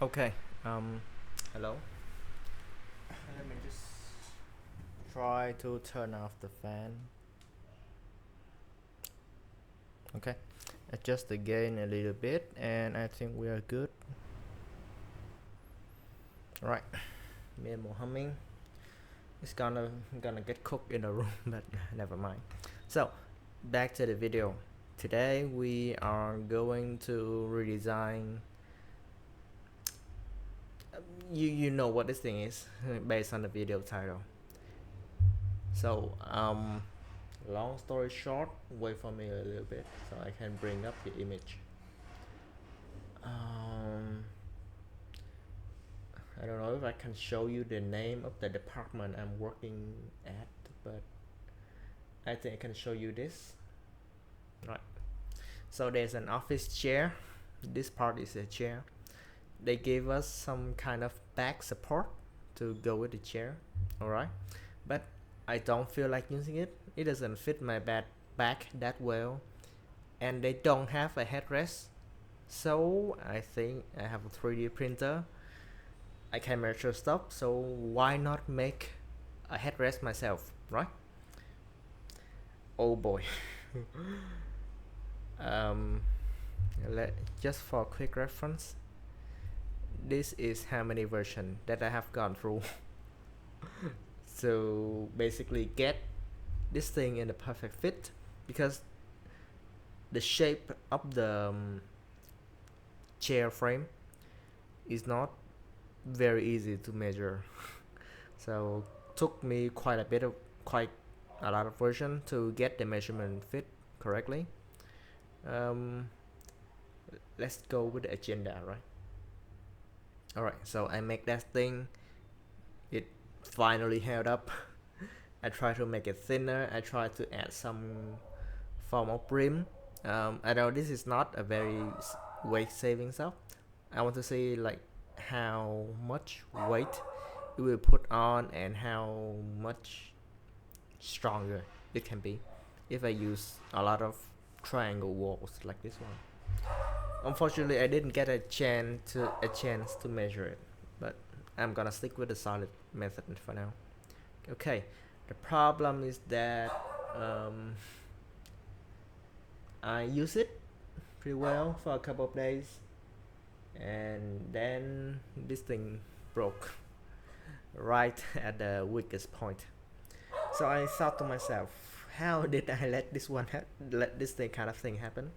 Okay. Hello. Let me just try to turn off the fan. Okay. Adjust the gain a little bit, and I think we are good. Right. Me and Mohammed. It's gonna get cooked in the room, but never mind. So, back to the video. Today we are going to redesign. You know what this thing is based on the video title. So long story short, wait for me a little bit so I can bring up the image. I don't know if I can show you the name of the department I'm working at, but I think I can show you this. Right. So there's an office chair. This part is a chair. They gave us some kind of back support to go with the chair. Alright. But I don't feel like using it. It doesn't fit my back that well. And they don't have a headrest. So I think I have a 3D printer. I can measure stuff, so why not make a headrest myself, right? Oh boy. Just for quick reference, this is how many versions that I have gone through. So basically get this thing in the perfect fit, because the shape of the chair frame is not very easy to measure. So took me quite a lot of version to get the measurement fit correctly. Let's go with the agenda, right? Alright, so I make that thing. It finally held up. I try to make it thinner. I try to add some form of brim. I know this is not a very weight saving stuff. I want to see like how much weight it will put on and how much stronger it can be if I use a lot of triangle walls like this one. Unfortunately, I didn't get a chance to measure it, but I'm gonna stick with the solid method for now. Okay, the problem is that I use it pretty well for a couple of days, and then this thing broke right at the weakest point. So I thought to myself, how did I let this thing kind of thing happen?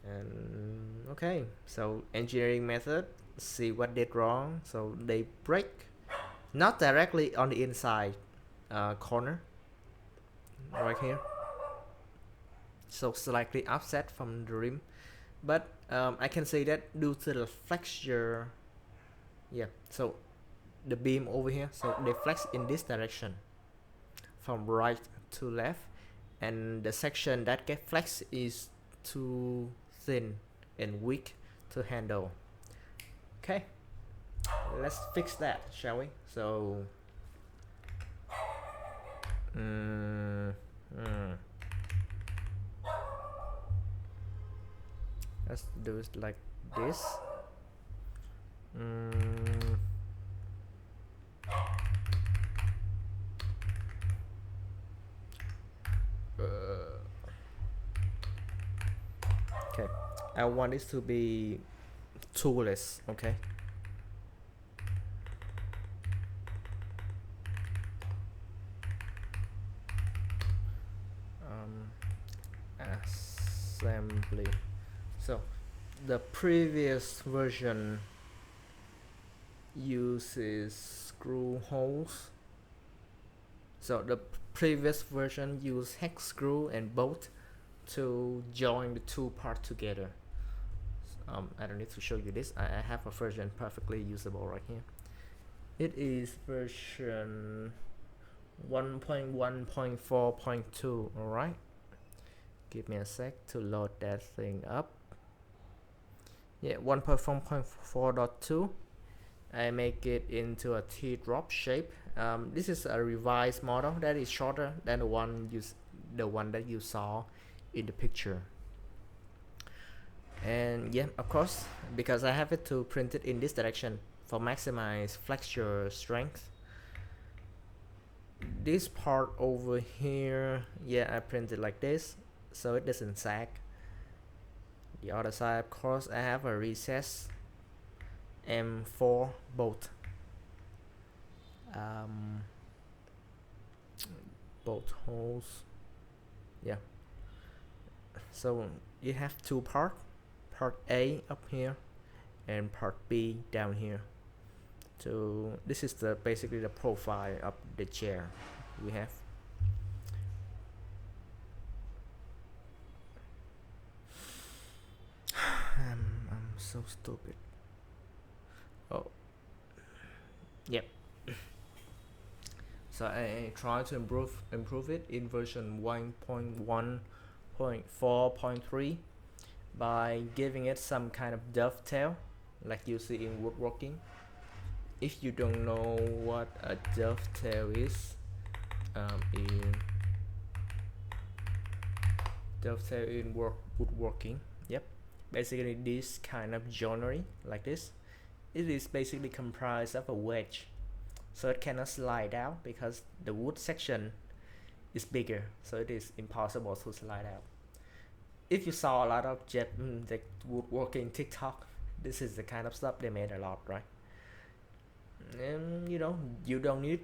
And okay, so engineering method, see what did wrong. So they break not directly on the inside corner right here, so slightly offset from the rim, but I can say that due to the flexure. Yeah, so the beam over here, so they flex in this direction from right to left, and the section that get flexed is too thin and weak to handle. Okay, let's fix that, shall we? So let's do it like this. Okay, I want this to be toolless. Okay, assembly. So the previous version uses screw holes. So the previous version used hex screw and bolt to join the two parts together. I don't need to show you this. I have a version perfectly usable right here. It is version 1.1.4.2. Alright, give me a sec to load that thing up. Yeah, 1.4.4.2. I make it into a teardrop shape. This is a revised model that is shorter than the one that you saw in the picture. And yeah, of course, because I have it to print it in this direction for maximize flexure strength. This part over here, yeah, I print it like this so it doesn't sag. The other side, of course, I have a recess M4 bolt, bolt holes. Yeah, so you have two parts, part A up here and part B down here. So this is the basically the profile of the chair we have. I'm so stupid. Oh, yep. So I try to improve it in version 1.1.4.3 by giving it some kind of dovetail like you see in woodworking. If you don't know what a dovetail is, in woodworking, yep, basically this kind of joinery like this, it is basically comprised of a wedge, so it cannot slide out because the wood section is bigger, so it is impossible to slide out. If you saw a lot of the woodworking TikTok, this is the kind of stuff they made a lot, right? And you don't need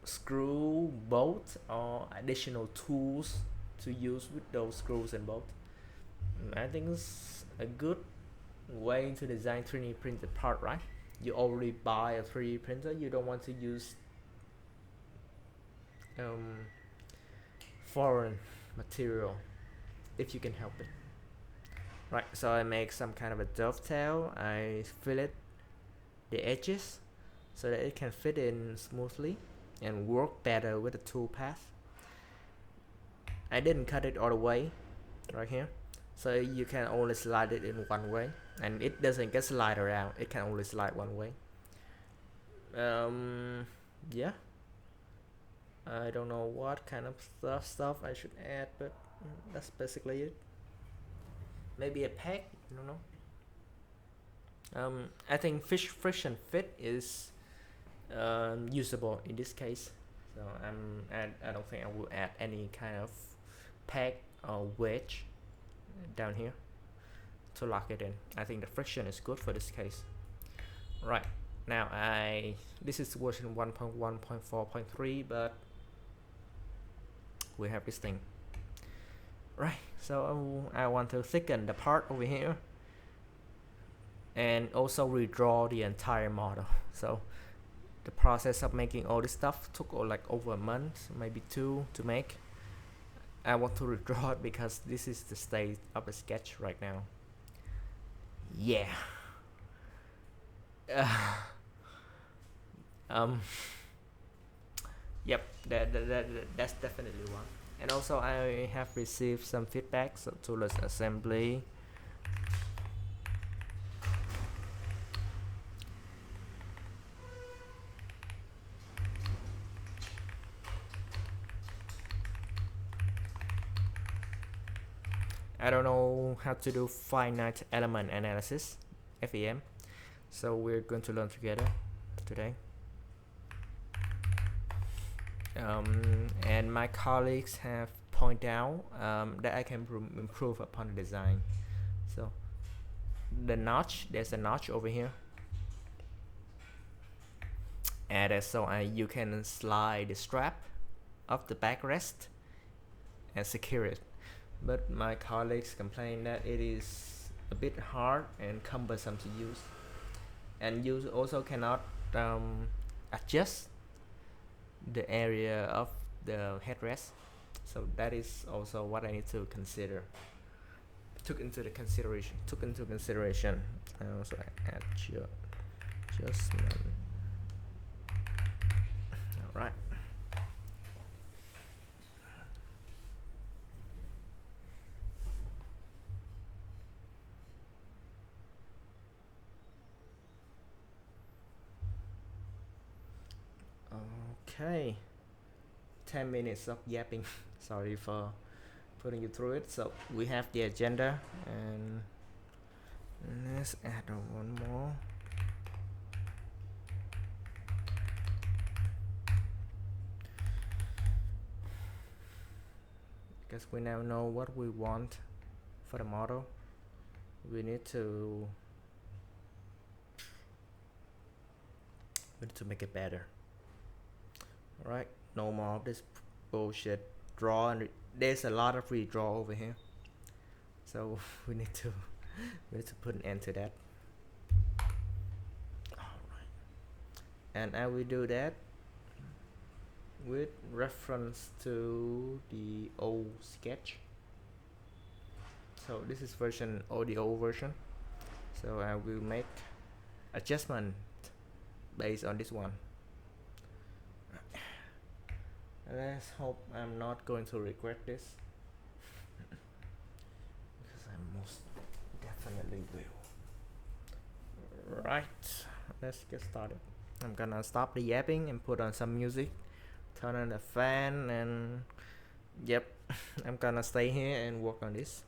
screw, bolt, or additional tools to use with those screws and bolts. I think it's a good way to design 3D printed part, right? You already buy a 3D printer, you don't want to use foreign material if you can help it. Right, so I make some kind of a dovetail, I fillet the edges so that it can fit in smoothly and work better with the tool path. I didn't cut it all the way right here, so you can only slide it in one way and it doesn't get slide around, it can only slide one way. Yeah, I don't know what kind of stuff I should add, but that's basically it. Maybe a peg, I don't know. I think friction fit is usable in this case, so I don't think I will add any kind of peg or wedge down here to lock it in. I think the friction is good for this case. Right, now this is version 1.1.4.3, but we have this thing. Right, so I want to thicken the part over here and also redraw the entire model. So the process of making all this stuff took like over a month, maybe two to make. I want to redraw it because this is the state of the sketch right now. Yeah. Yep, that's definitely one. And also I have received some feedback to the assembly. I don't know how to do finite element analysis, FEM, so we're going to learn together today. And my colleagues have pointed out that I can improve upon the design. So the notch, there's a notch over here, and so you can slide the strap of the backrest and secure it. But my colleagues complain that it is a bit hard and cumbersome to use, and you also cannot adjust the area of the headrest. So that is also what I need to consider. Took into consideration. I also add adjustment. All right. Okay, 10 minutes of yapping. Sorry for putting you through it. So we have the agenda, and Let's add one more. Because we now know what we want for the model. We need to make it better. Alright, no more of this bullshit draw, and there's a lot of redraw over here. So we need to put an end to that. Alright. And I will do that with reference to the old sketch. So this is the old version. So I will make adjustment based on this one. Let's hope I'm not going to regret this, because I most definitely will. Right, let's get started. I'm gonna stop the yapping and put on some music, turn on the fan, and yep, I'm gonna stay here and work on this.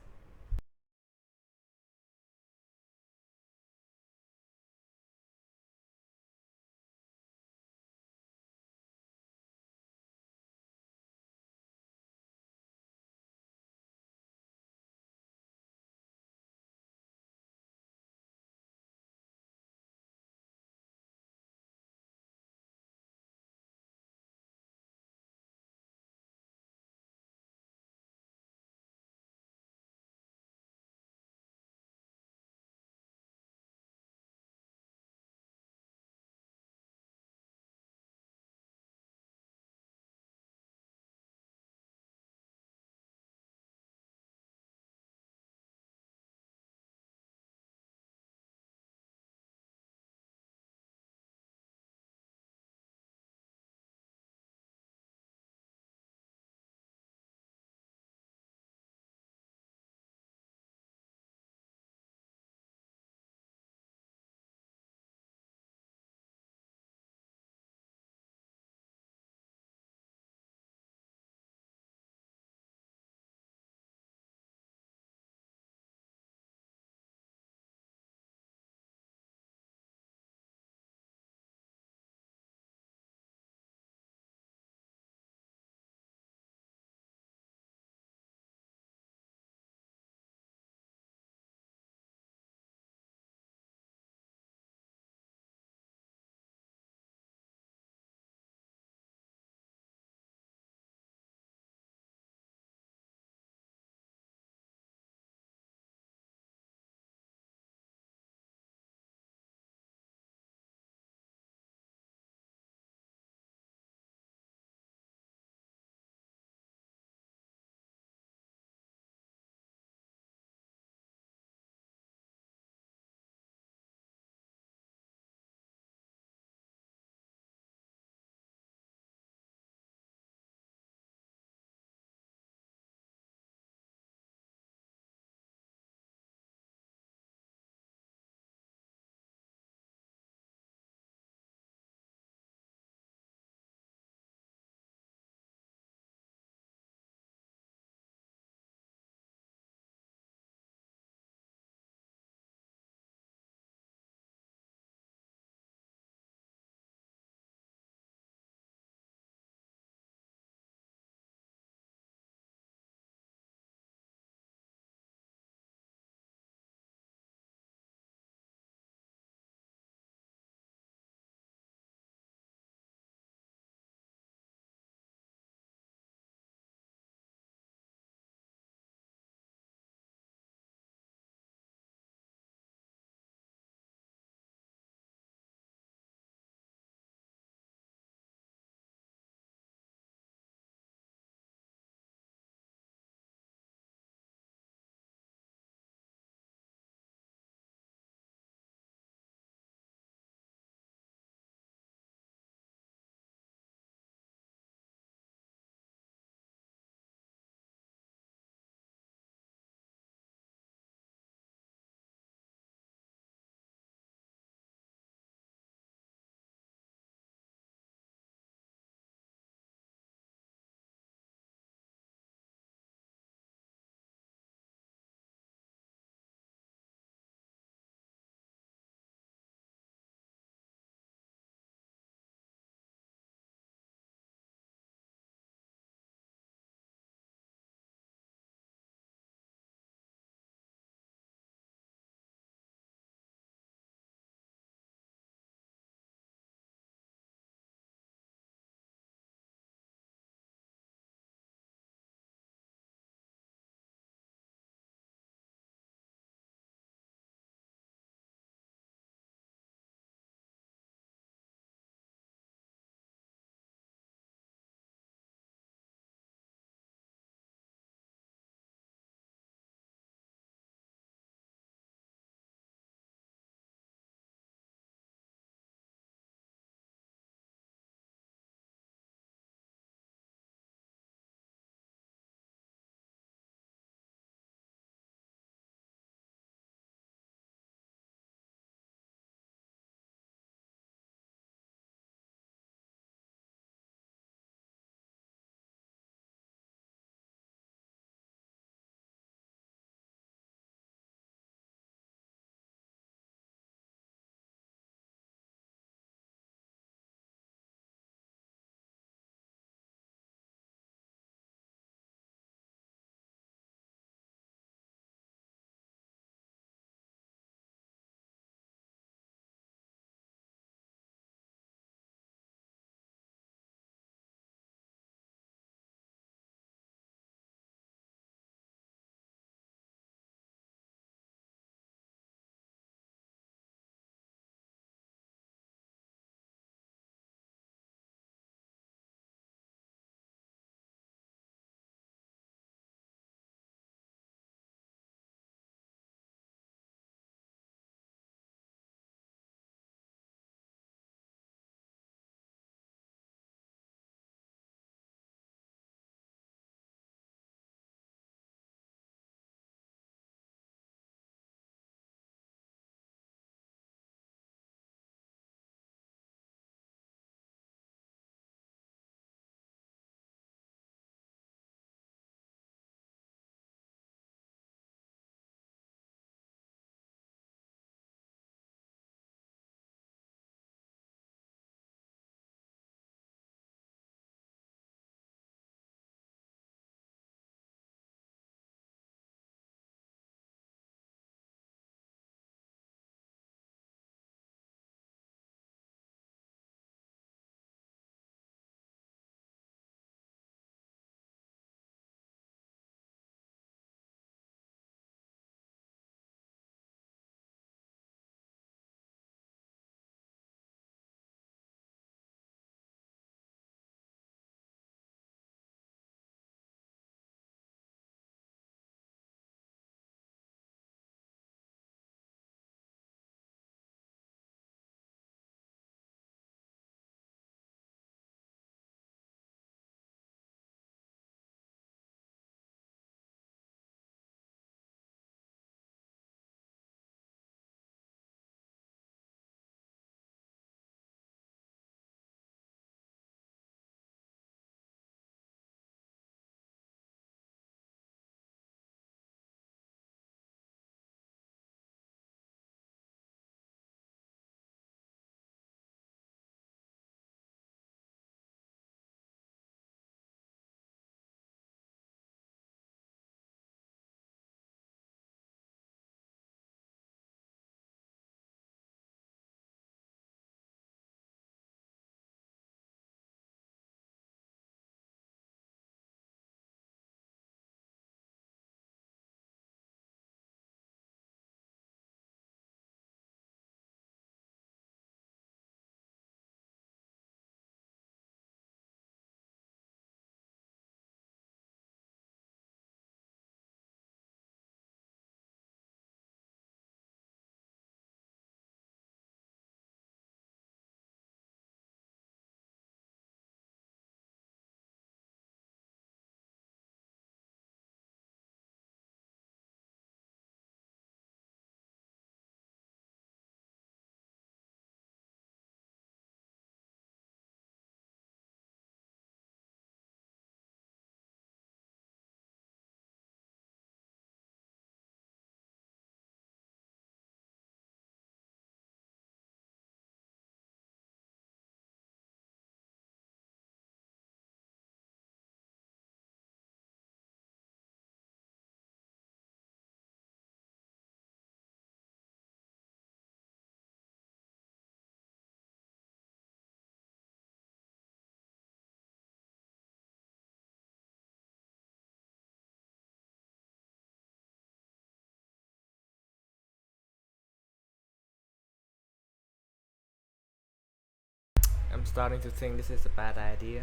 I'm starting to think this is a bad idea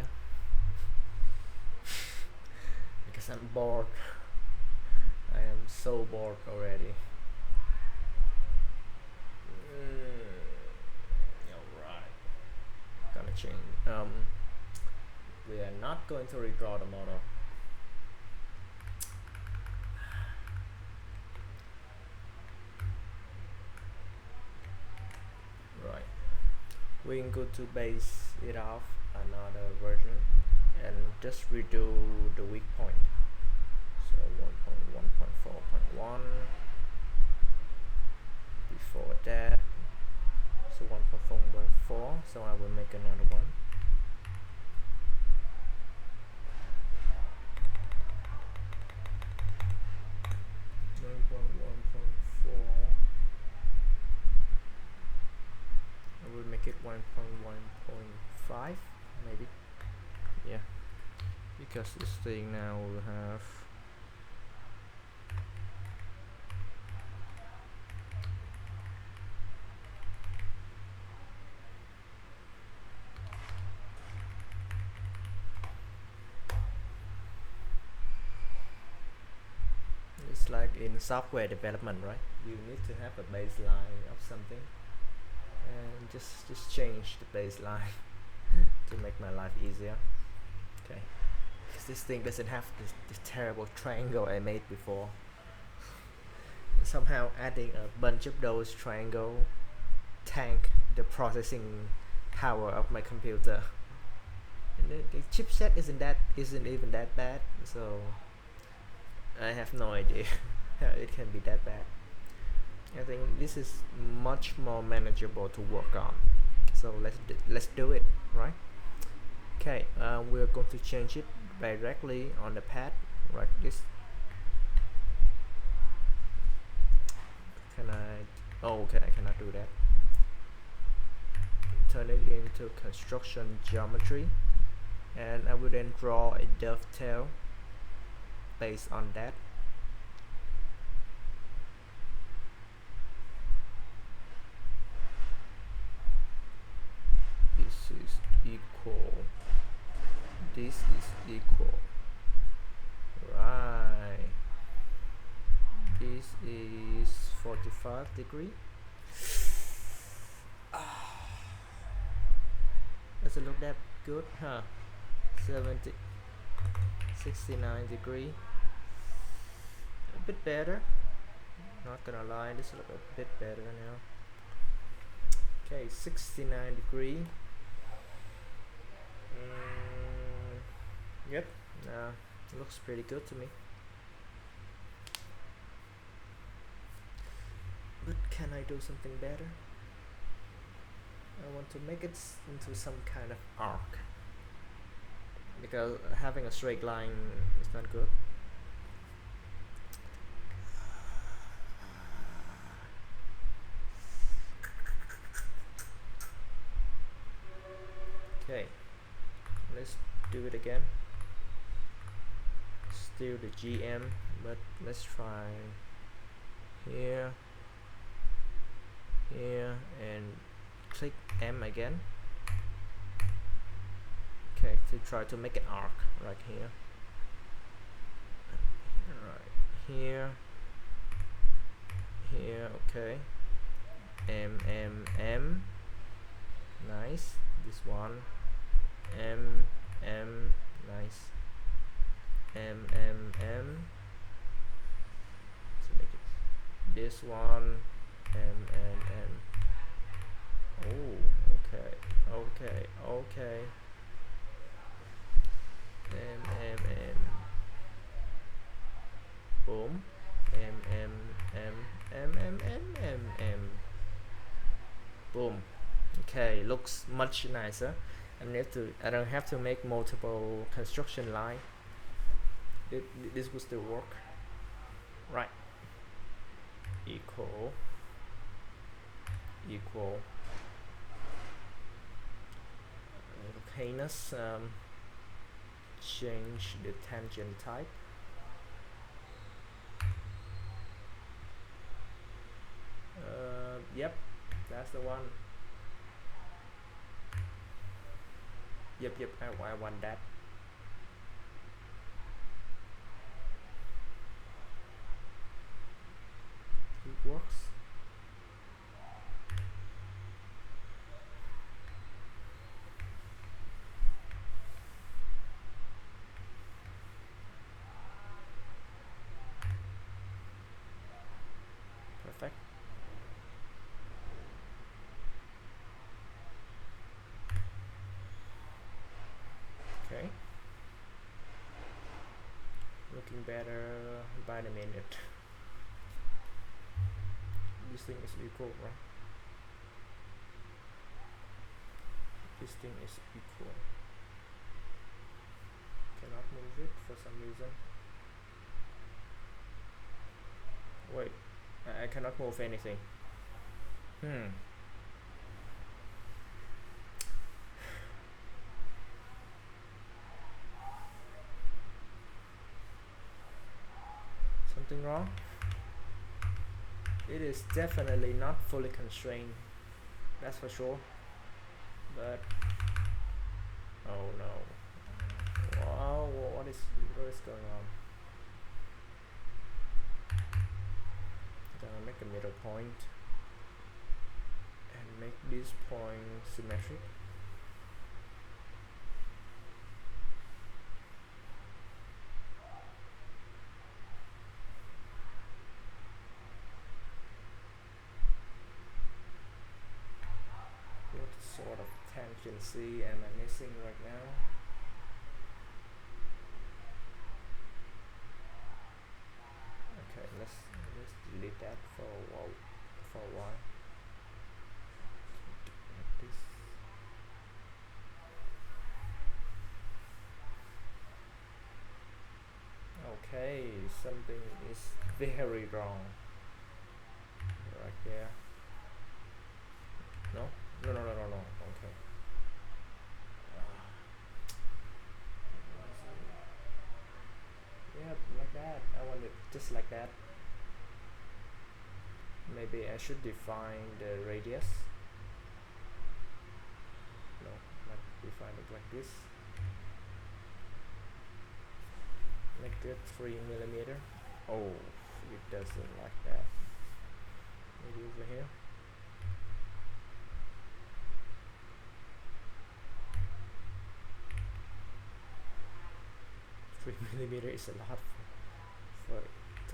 because I'm bored. I am so bored already. Alright, gonna change. We are not going to redraw the model. Right, we can go to base it off another version and just redo the weak point. So 1.1.4.1 before that, so 1.4.4, so I will make another one. I will make it 1.1.5 maybe. Yeah, because this thing now will have it's like in software development, right? You need to have a baseline of something and just change the baseline to make my life easier. Okay, because this thing doesn't have this terrible triangle I made before. Somehow adding a bunch of those triangle tank the processing power of my computer. And the chipset isn't even that bad, so I have no idea how it can be that bad. I think this is much more manageable to work on, so let's do it, right? Okay, we're going to change it directly on the pad, like this. Can I? Oh, okay, I cannot do that. Turn it into construction geometry, and I will then draw a dovetail based on that. This is equal. This is equal. Right. This is 45 degree. Does it look that good, huh? 69 degree. A bit better. Not gonna lie, this looks a bit better now. Okay, 69 degree. Yep, looks pretty good to me. But can I do something better? I want to make it into some kind of arc, because having a straight line is not good. Okay, let's do it again. Still the GM, but let's try here, and click M again. Okay, to try to make an arc right here. Right here, okay. M, nice. This one, M, nice. M. So make it this one, M. Oh, okay. M. Boom. M. Boom. Okay, looks much nicer. I don't have to make multiple construction line. This will still work, right? Equal. Heinous. Change the tangent type. Yep, that's the one. Yep, I want that. It works. Perfect. Okay. Looking better by the minute. This thing is equal, right? This thing is equal. Cannot move it for some reason. Wait, I cannot move anything. Something wrong? It is definitely not fully constrained, that's for sure. But oh no! Wow, what is going on? Gonna make a middle point and make this point symmetric. What sort of tangency am I missing right now? Okay, let's delete that for a while. Like this. Okay, something is very wrong right there. No? No. Okay. Yeah, like that. I want it just like that. Maybe I should define the radius. No, like define it like this. Make it 3 millimeter. Oh, it doesn't like that. Maybe over here. 3 millimeter is a lot for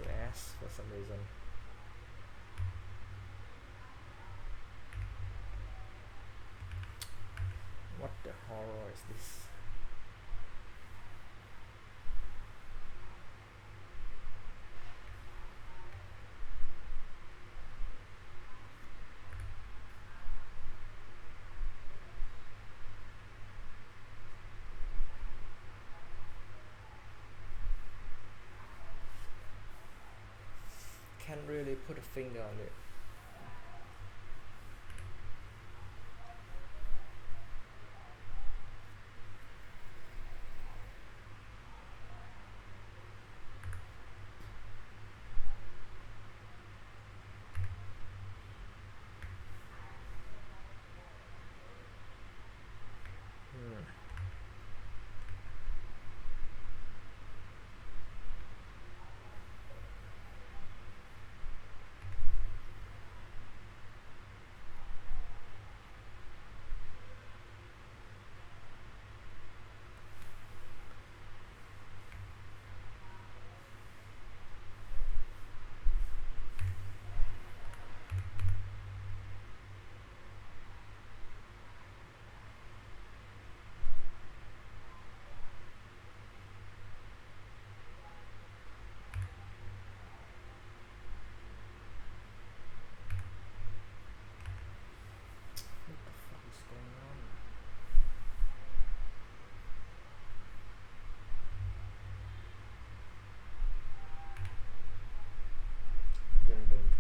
to ask for some reason. What the horror is this? Can't really put a finger on it.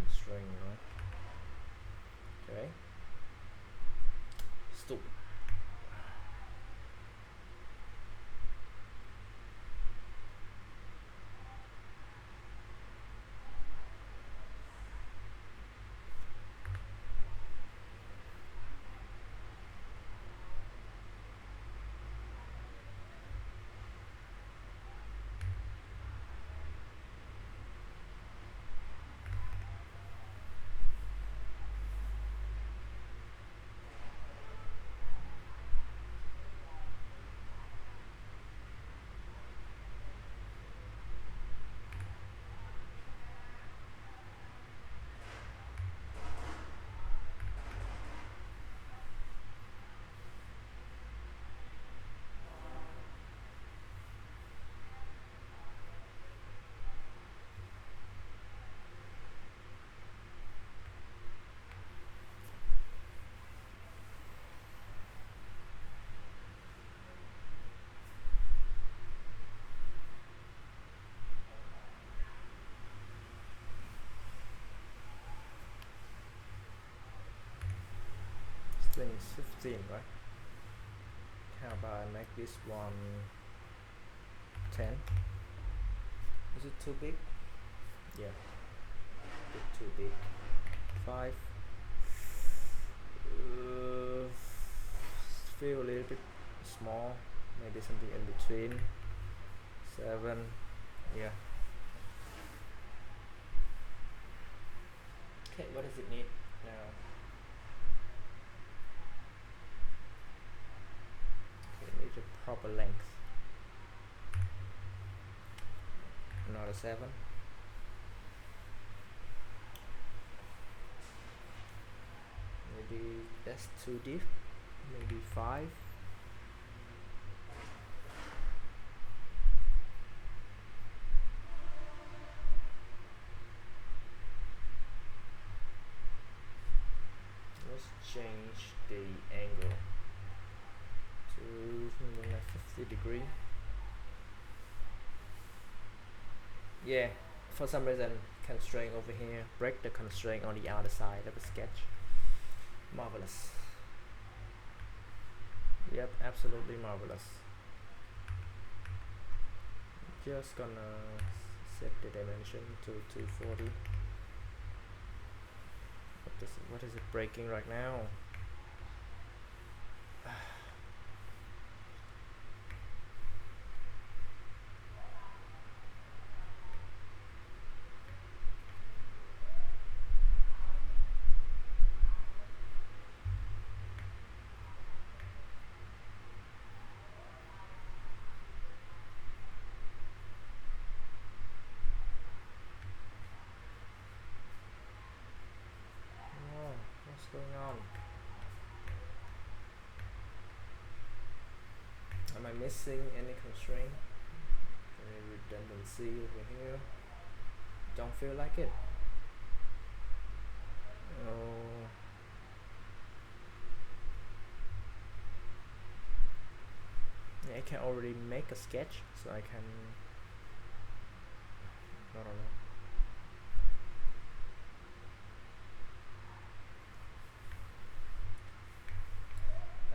Constraint, right? Okay. Stupid. is 15, right? How about I make this one 10? Is it too big? Yeah, a bit too big. 5. Feel a little bit small, maybe something in between. 7. Yeah. Okay, what does it need now? Okay, it needs a proper length. Another 7. Maybe that's too deep. Maybe 5. Let's change the angle to something like 50 degree. Yeah, for some reason constraint over here, break the constraint on the other side of the sketch. Marvelous. Yep, absolutely marvelous. Just gonna set the dimension to 240. What is it breaking right now? Oh, what's going on? Am I missing any constraint? Any redundancy over here? Don't feel like it. Oh. Yeah, I can already make a sketch, so I can. I don't know.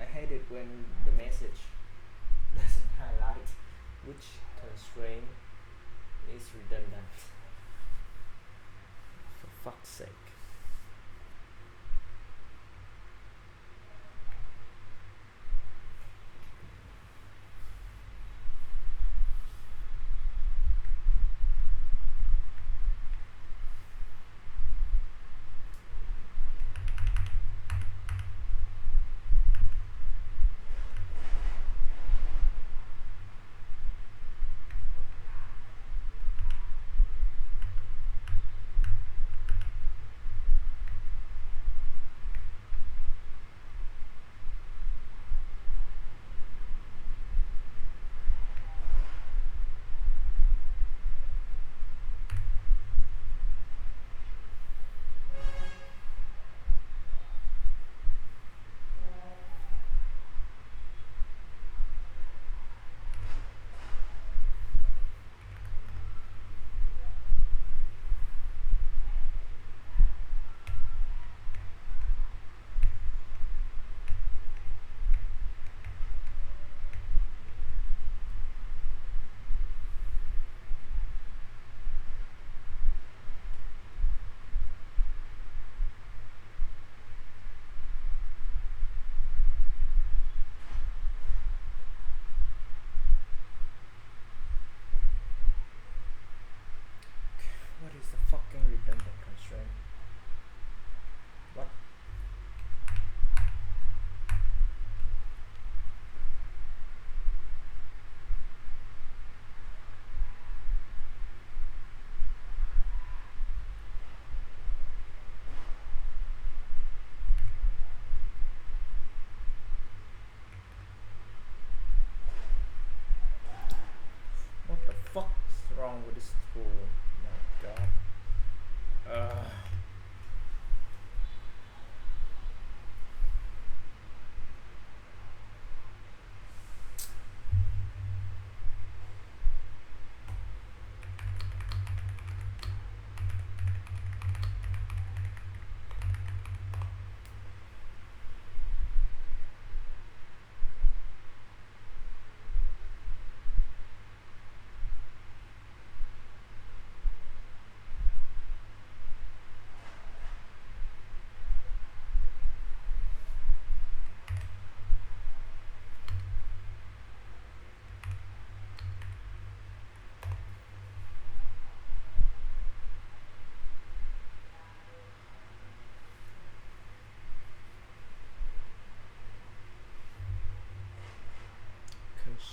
I hate it when the message doesn't highlight which constraint is redundant. For fuck's sake.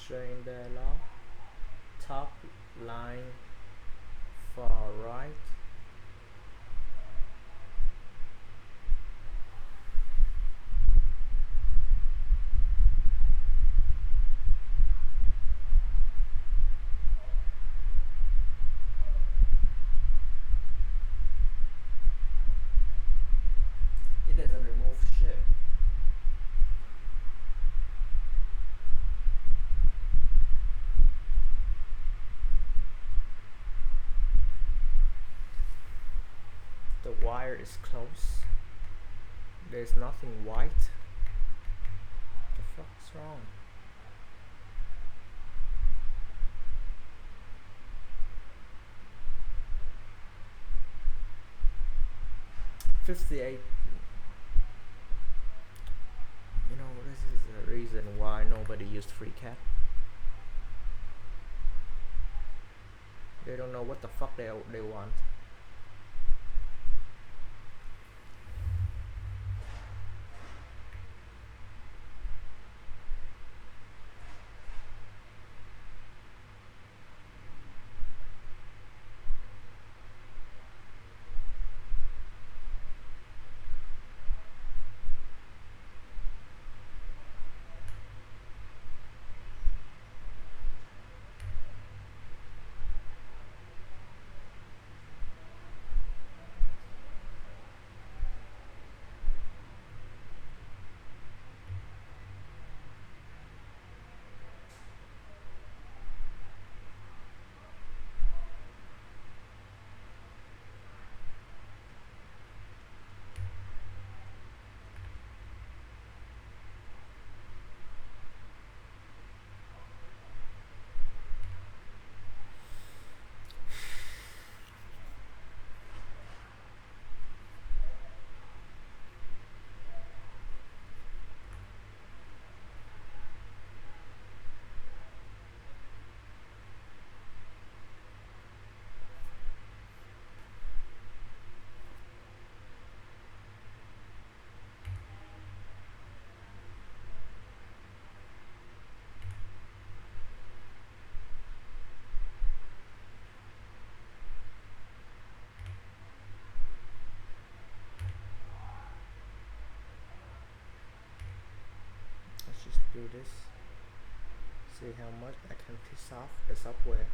Showing dialog. Top line far right. It doesn't remove shit. The wire is close. There's nothing white. The fuck's wrong? 58. You know, this is the reason why nobody used FreeCAD. They don't know what the fuck they want. Let's just do this. See how much I can piss off the software.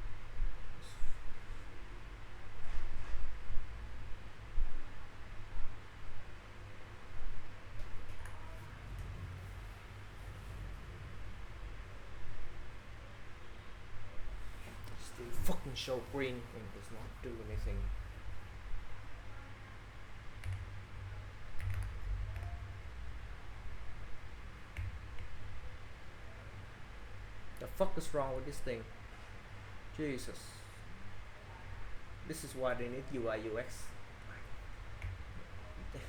Still fucking show green and does not do anything. The fuck is wrong with this thing? Jesus. This is why they need UI UX. Is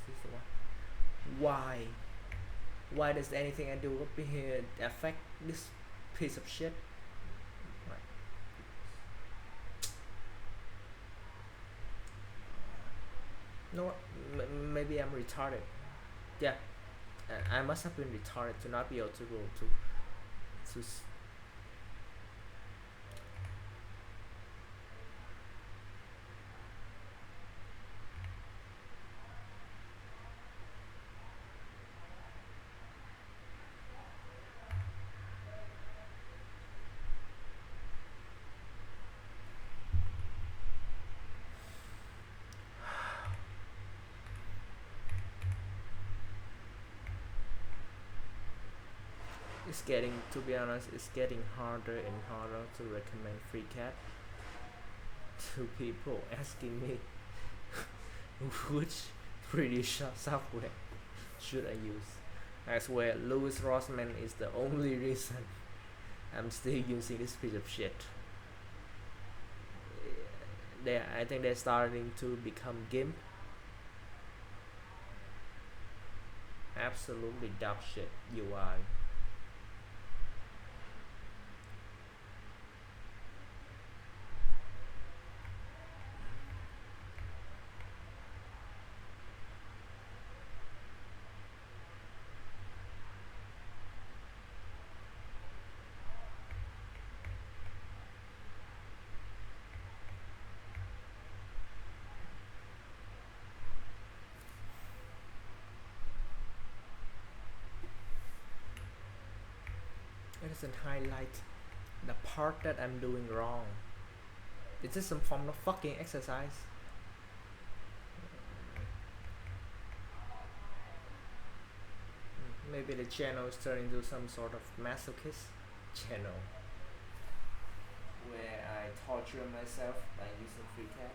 this the one? Why? Why does anything I do up here affect this piece of shit? No, maybe I'm retarded. Yeah, I must have been retarded to not be able to go to it's getting, to be honest, it's getting harder and harder to recommend FreeCAD to people asking me which 3D software should I use. I swear Louis Rossmann is the only reason I'm still using this piece of shit. I think they're starting to become GIMP. Absolutely dog shit UI. doesn't highlight the part that I'm doing wrong? Is this some form of fucking exercise? Maybe the channel is turning into some sort of masochist channel where I torture myself by using FreeCAD.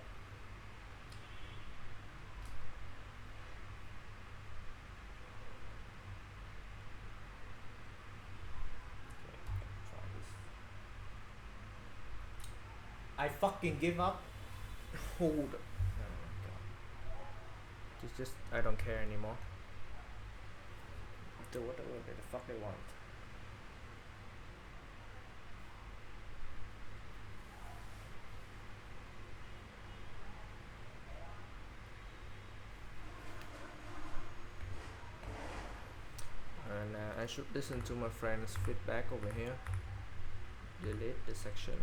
I fucking give up. Hold. Oh my god. Just I don't care anymore. Do whatever the fuck they want. And I should listen to my friend's feedback over here. Delete the section.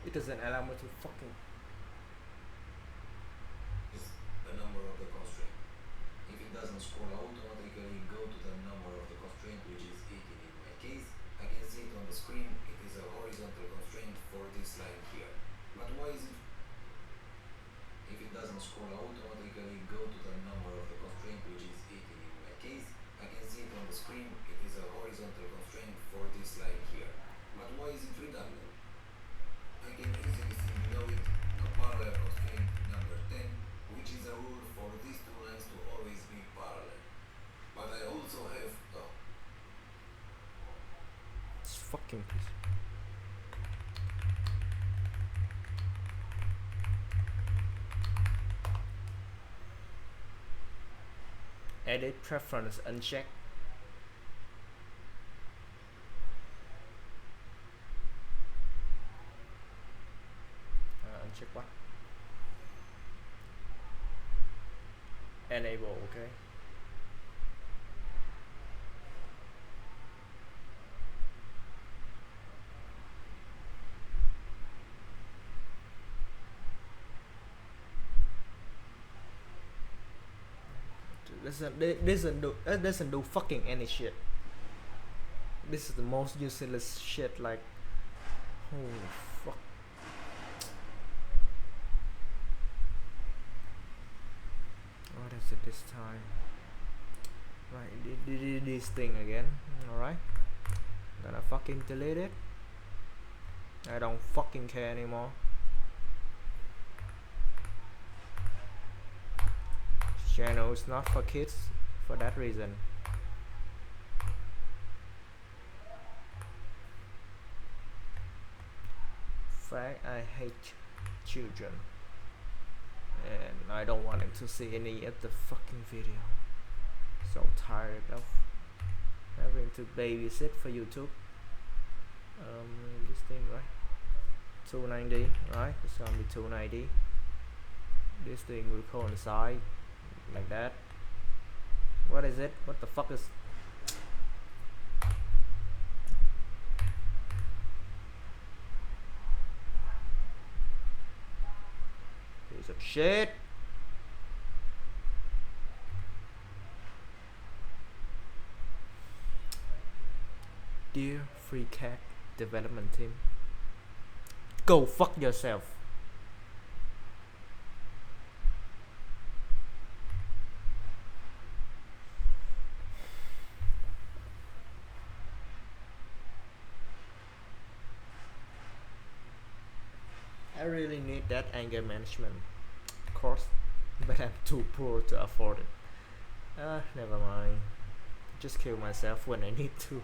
It doesn't allow me to fucking. Is the number of the constraint. If it doesn't scroll automatically, go to the number of the constraint, which is 18 in my case. I can see it on the screen. It is a horizontal constraint for this line here. But why is it? If it doesn't scroll automatically, go to the number of the constraint, which is 18 in my case. I can see it on the screen. It is a horizontal constraint for this line here. But why is it redundant? I can easily see below it a parallel constraint number 10, which is a rule for these two lines to always be parallel. But I also have It's fucking piece. Edit preference unchecked. Uncheck what? Enable, okay. That doesn't do fucking any shit. This is the most useless shit. Like, holy fuck. What is it this time? Right, did this thing again. Alright, gonna fucking delete it. I don't fucking care anymore. Channel is not for kids for that reason. fact, I hate children, and I don't want them to see any of the fucking video. So tired of having to babysit for YouTube. This thing, right? 290, right? It's gonna be 290. This thing will coincide like that. What is it? What the fuck is? Piece of shit. Dear Free Cat Development Team, go fuck yourself. I really need that anger management course, but I'm too poor to afford it. Never mind. Just kill myself when I need to.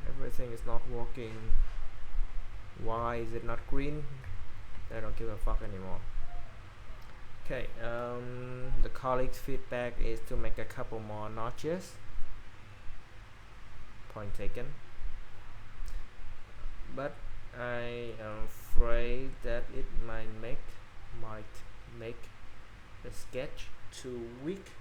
Everything is not working. Why is it not green? I don't give a fuck anymore. Okay, the colleague's feedback is to make a couple more notches. Point taken. But I am afraid that it might make the sketch too weak.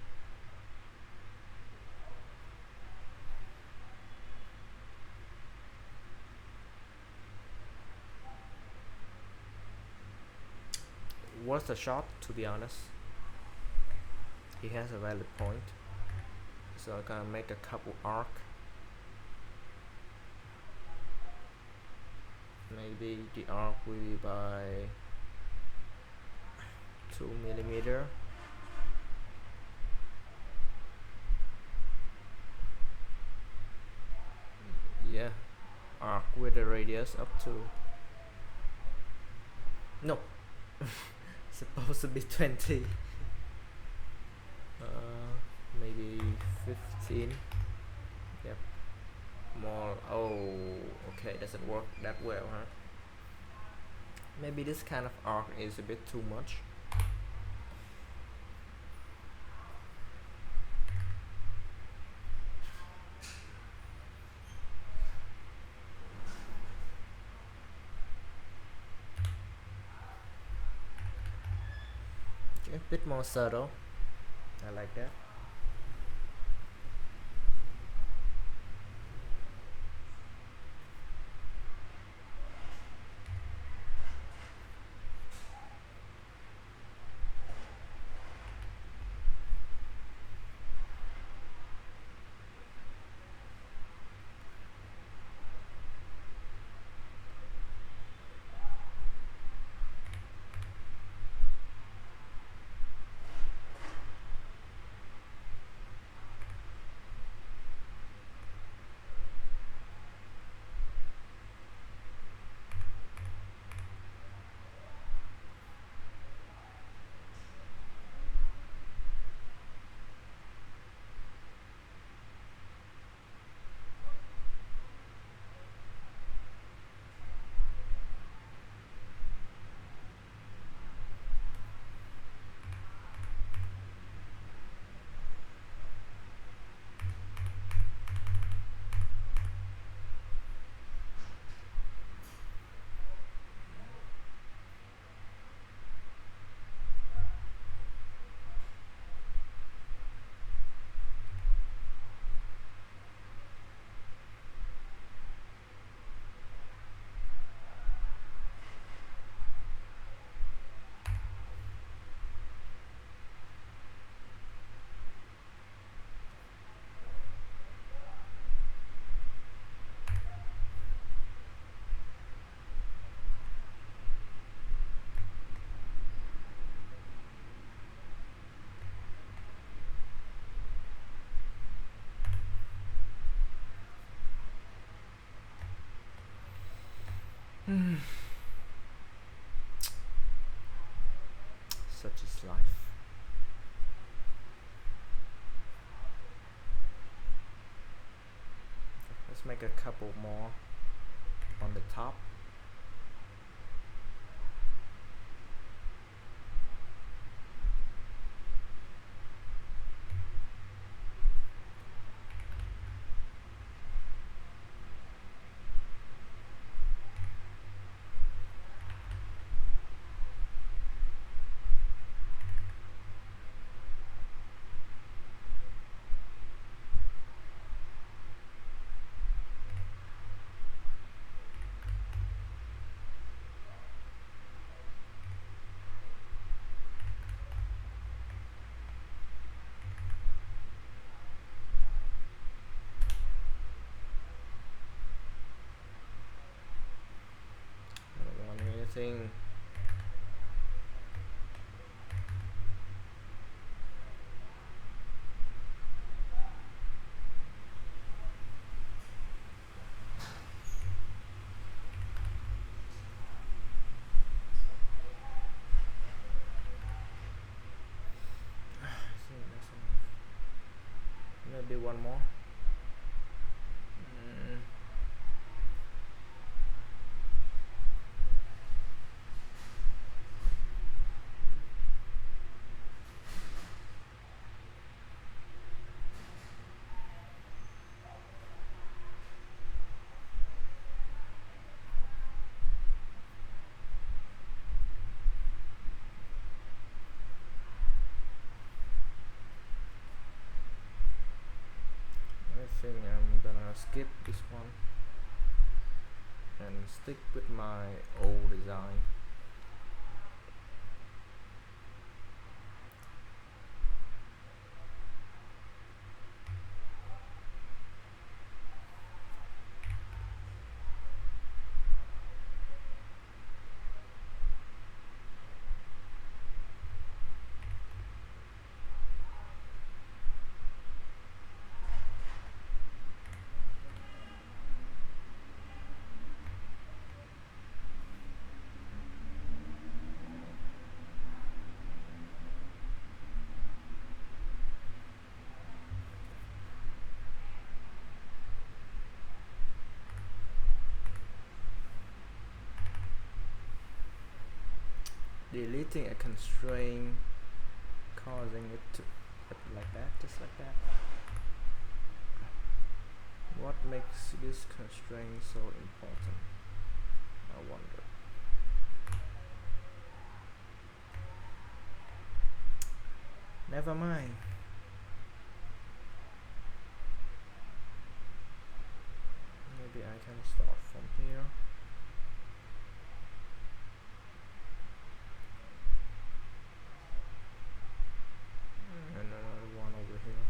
Worth a shot, to be honest. He has a valid point. So I'm gonna make a couple arc. Maybe the arc will be by 2mm. Yeah, arc with a radius up to, no, supposed to be 20. Maybe 15. Yep. More. Oh, okay, doesn't work that well, huh? Maybe this kind of arc is a bit too much. Okay, a bit more subtle. I like that. Such is life. Let's make a couple more on the top. something. Maybe one more. I think I'm gonna skip this one and stick with my old design. Deleting a constraint, causing it to happen like that, just like that. What makes this constraint so important? I wonder. Never mind. Maybe I can start from here. And another one over here.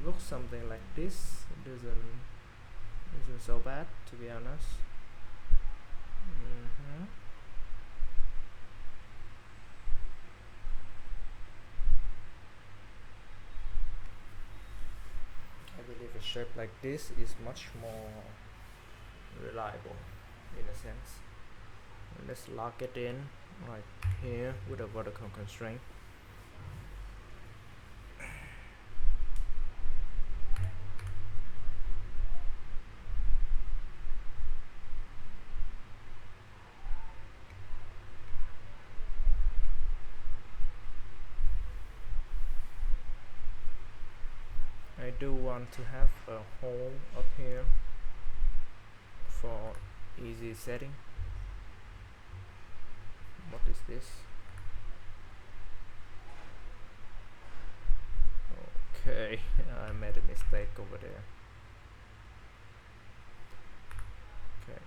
Looks something like this. It isn't so bad, to be honest. I believe a shape like this is much more reliable in a sense. Let's lock it in right here with a vertical constraint. I do want to have a hole up here for easy setting. What is this? Okay, I made a mistake over there. Okay,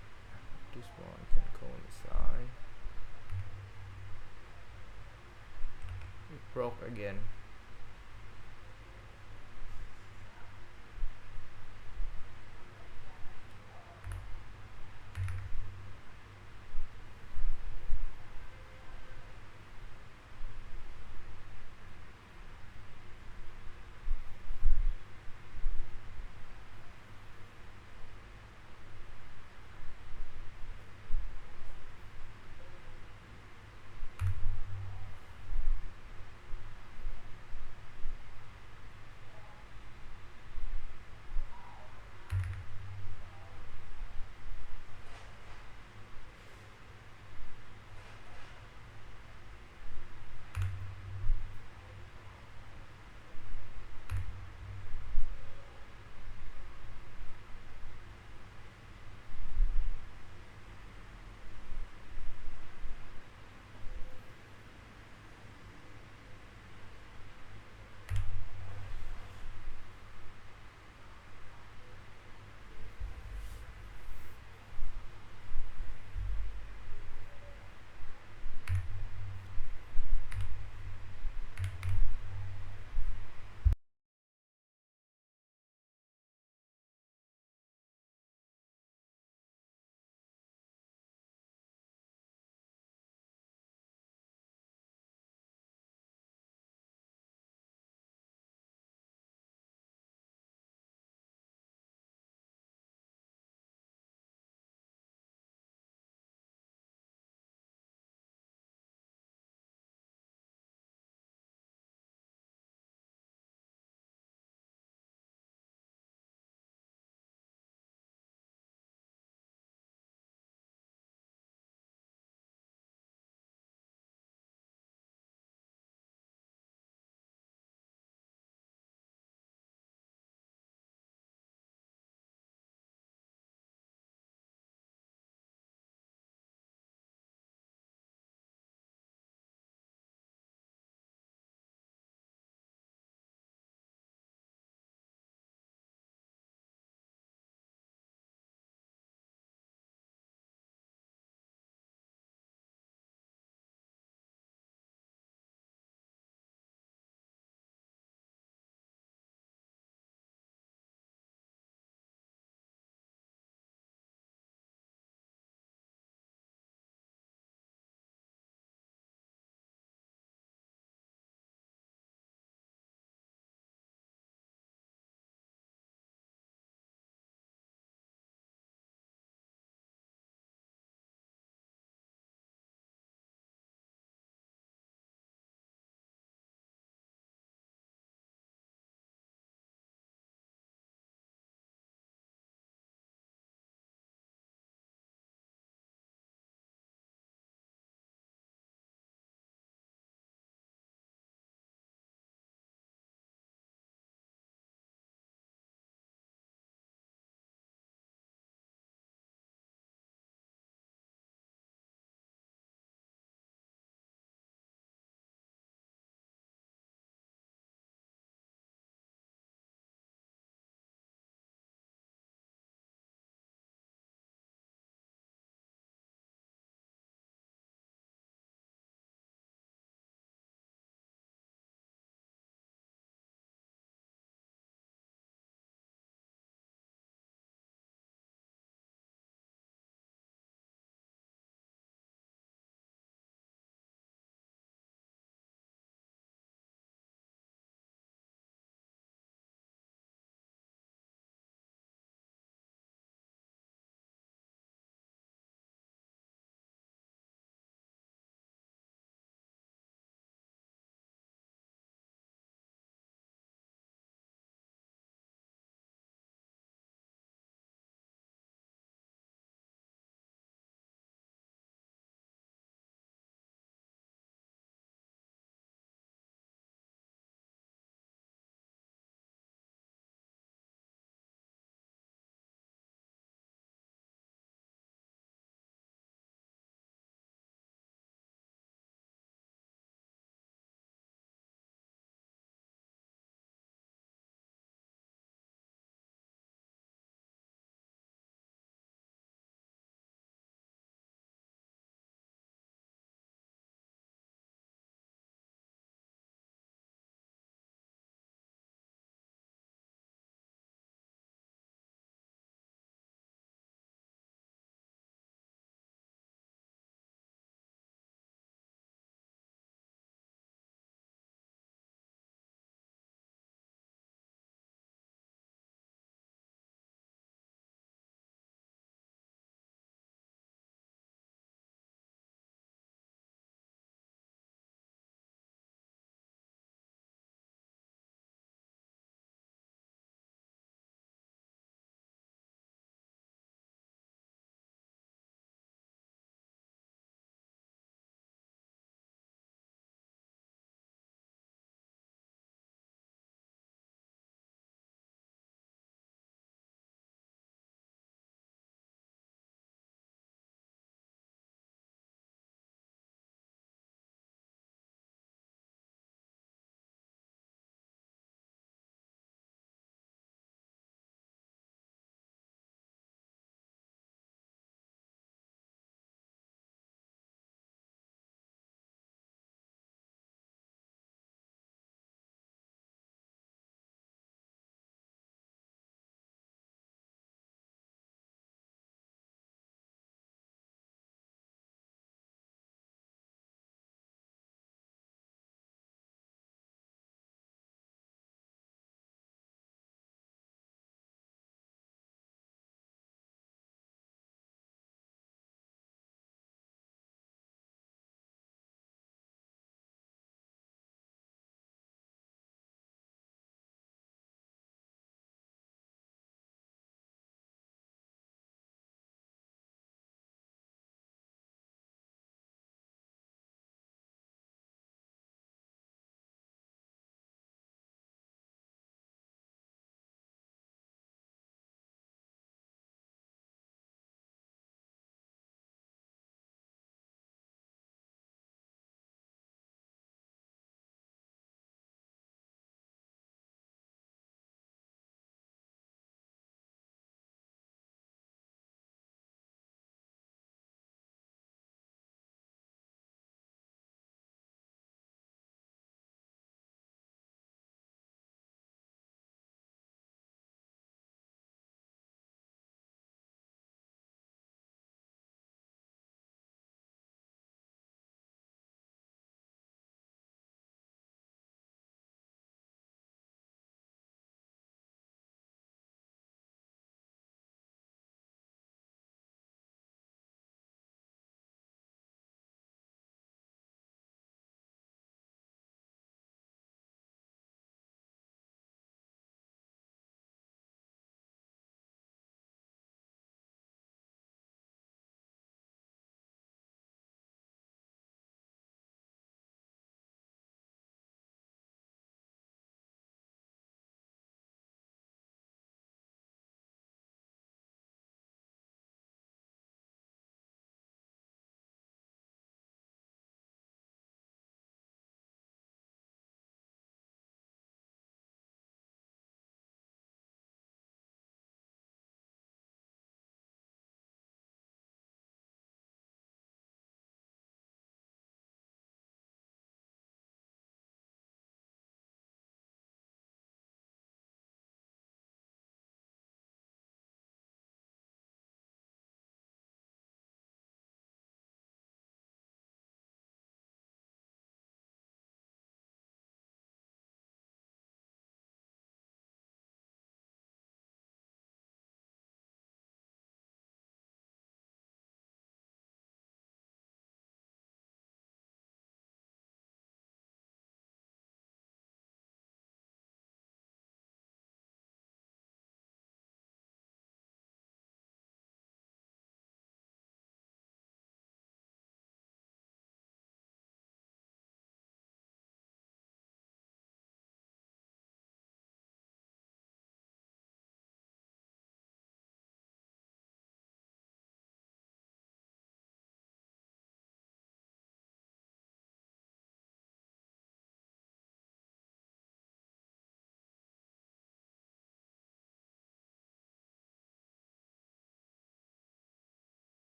this one can coincide. It broke again.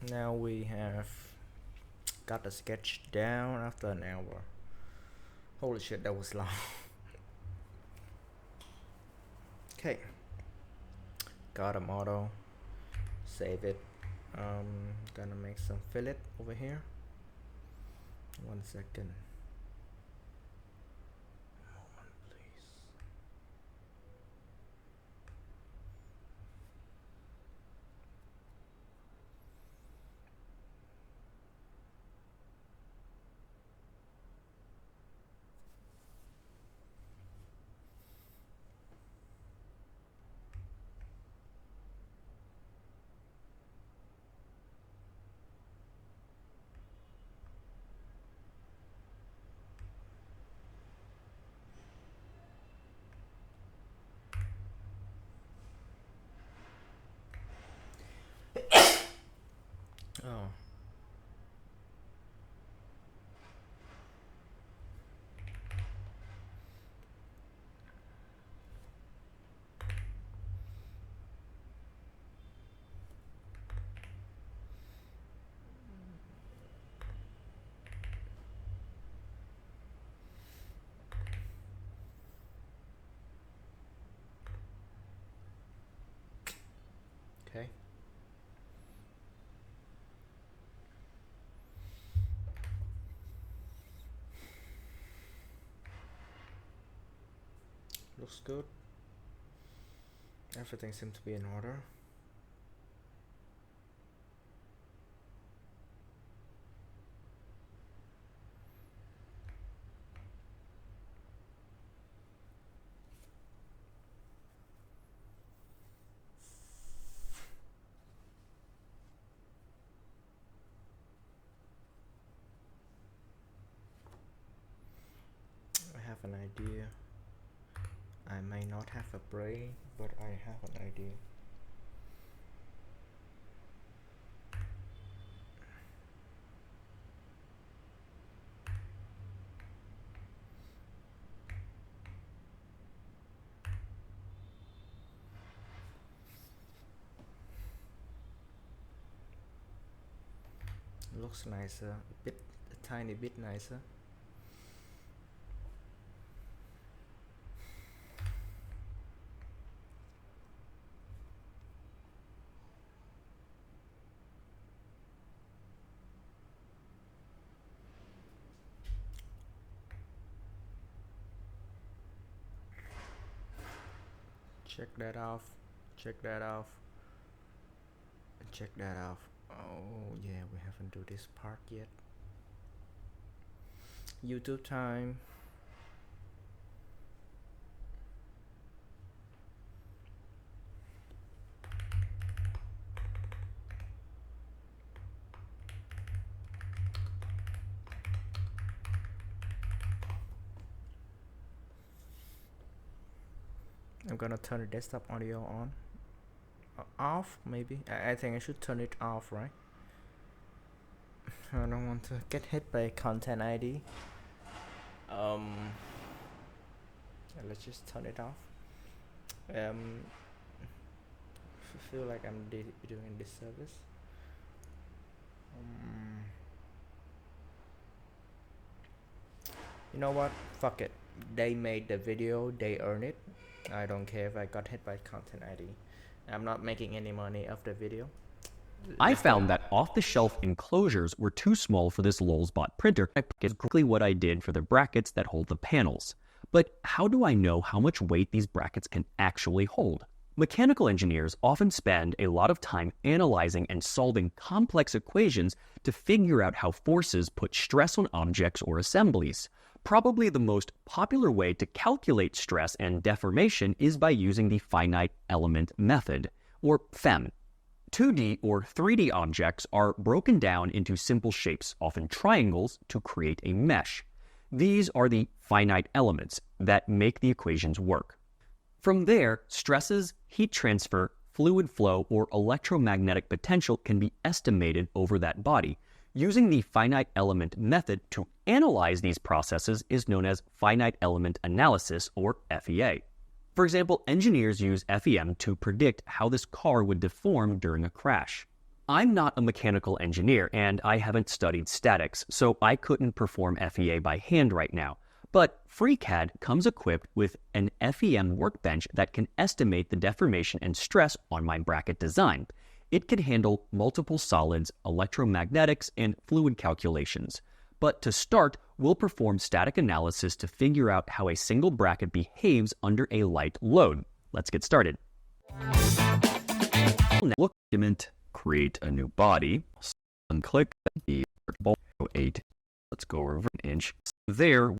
Now we have got the sketch down after an hour. Holy shit, that was long. Okay, got a model, save it. Gonna make some fillet over here. 1 second. Moment, please. Oh. Okay. Looks good. Everything seems to be in order. I have an idea. I may not have a brain, but I have an idea. Looks nicer, a tiny bit nicer. Check that off. Check that off. Check that off. Oh yeah, we haven't do this part yet. YouTube time. I'm gonna turn the desktop audio on. Off maybe. I think I should turn it off, right? I don't want to get hit by content ID. Let's just turn it off. Feel like I'm doing disservice. You know what? Fuck it. They made the video, they earn it. I don't care if I got hit by content ID. I'm not making any money off the video. I found that off-the-shelf enclosures were too small for this Lulzbot printer. It's exactly what I did for the brackets that hold the panels. But how do I know how much weight these brackets can actually hold? Mechanical engineers often spend a lot of time analyzing and solving complex equations to figure out how forces put stress on objects or assemblies. Probably the most popular way to calculate stress and deformation is by using the finite element method, or FEM. 2D or 3D objects are broken down into simple shapes, often triangles, to create a mesh. These are the finite elements that make the equations work. From there, stresses, heat transfer, fluid flow, or electromagnetic potential can be estimated over that body. Using the finite element method to analyze these processes is known as finite element analysis, or FEA. For example, engineers use FEM to predict how this car would deform during a crash. I'm not a mechanical engineer and I haven't studied statics, so I couldn't perform FEA by hand right now. But FreeCAD comes equipped with an FEM workbench that can estimate the deformation and stress on my bracket design. It can handle multiple solids, electromagnetics, and fluid calculations. But to start, we'll perform static analysis to figure out how a single bracket behaves under a light load. Let's get started. Look, document, create a new body, and click the 8. Let's go over an inch. There,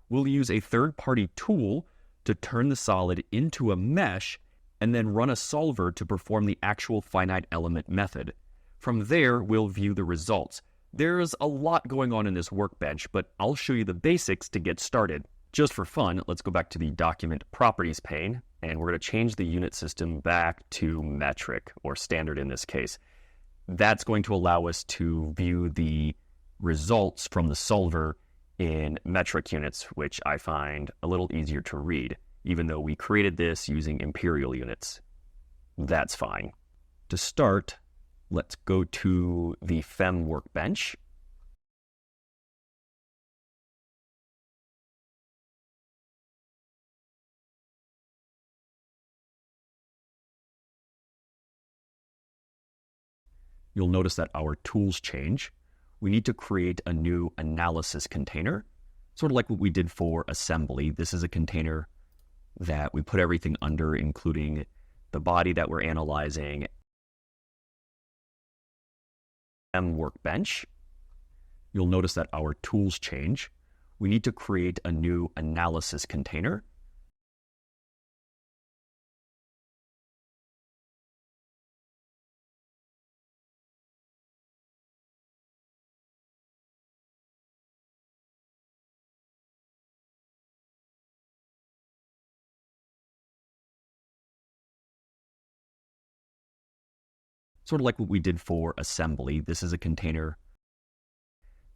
we'll use a third-party tool to turn the solid into a mesh and then run a solver to perform the actual finite element method. From there, we'll view the results. There's a lot going on in this workbench, but I'll show you the basics to get started. Just for fun, let's go back to the Document Properties pane, and we're going to change the unit system back to metric, or standard in this case. That's going to allow us to view the results from the solver in metric units, which I find a little easier to read, even though we created this using imperial units. That's fine. To start, let's go to the FEM workbench. You'll notice that our tools change. We need to create a new analysis container, sort of like what we did for assembly. This is a container that we put everything under, including the body that we're analyzing. Workbench. You'll notice that our tools change. We need to create a new analysis container. Sort of like what we did for assembly. This is a container,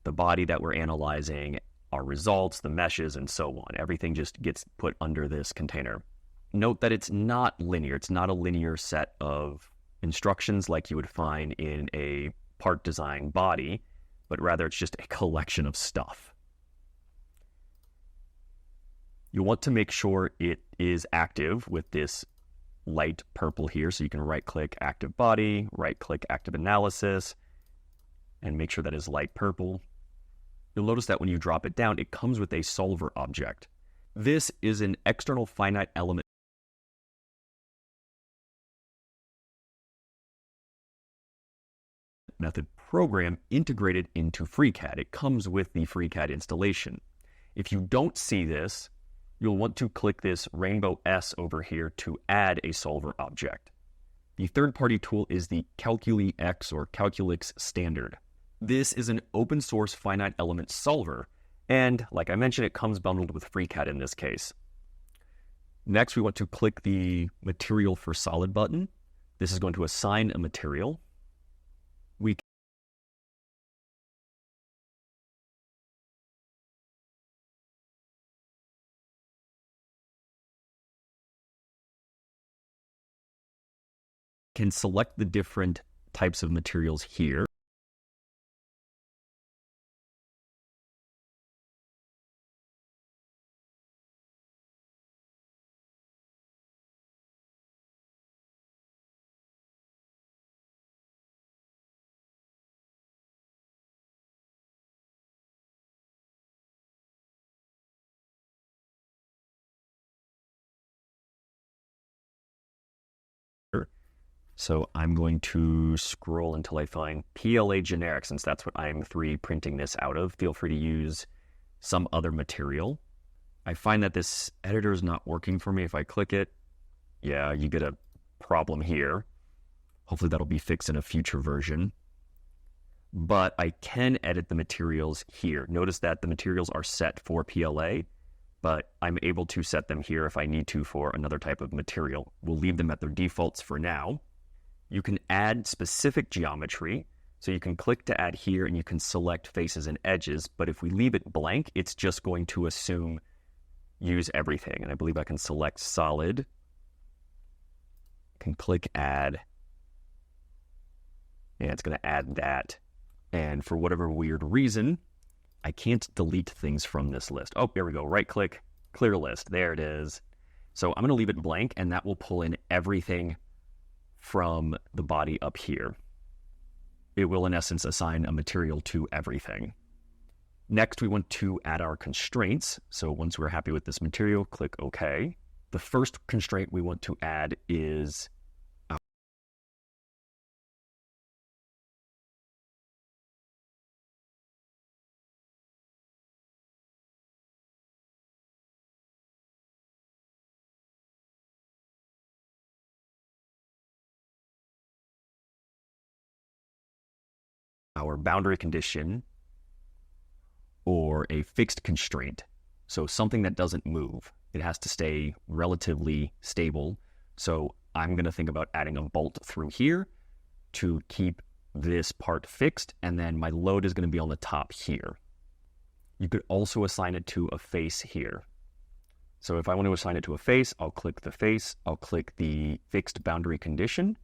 the body that we're analyzing, our results, the meshes, and so on. Everything just gets put under this container. Note that it's not linear. It's not a linear set of instructions like you would find in a part design body, but rather it's just a collection of stuff. You want to make sure it is active with this light purple here, so you can right-click active body, right-click active analysis, and make sure that is light purple. You'll notice that when you drop it down, it comes with a solver object. This is an external finite element method program integrated into FreeCAD. It comes with the FreeCAD installation. If you don't see this, you'll want to click this rainbow S over here to add a solver object. The third-party tool is the CalculiX or Calculix standard. This is an open source finite element solver, and like I mentioned, it comes bundled with FreeCAD in this case. Next, we want to click the Material for Solid button. This is going to assign a material. We can select the different types of materials here. So I'm going to scroll until I find PLA generic, since that's what I'm 3D printing this out of. Feel free to use some other material. I find that this editor is not working for me. If I click it, yeah, you get a problem here. Hopefully that'll be fixed in a future version. But I can edit the materials here. Notice that the materials are set for PLA, but I'm able to set them here if I need to for another type of material. We'll leave them at their defaults for now. You can add specific geometry, so you can click to add here and you can select faces and edges, but if we leave it blank, it's just going to assume use everything. And I believe I can select solid, can click add, And it's going to add that. And for whatever weird reason, I can't delete things from this list. Oh, here we go. Right click, clear list. There it is. So I'm going to leave it blank, and that will pull in everything from the body up here. It will, in essence, assign a material to everything. Next, we want to add our constraints. So once we're happy with this material, click OK. The first constraint we want to add is our boundary condition or a fixed constraint. So something that doesn't move. It has to stay relatively stable. So I'm going to think about adding a bolt through here to keep this part fixed, and then my load is going to be on the top here. You could also assign it to a face here. So if I want to assign it to a face, I'll click the face, I'll click the fixed boundary condition,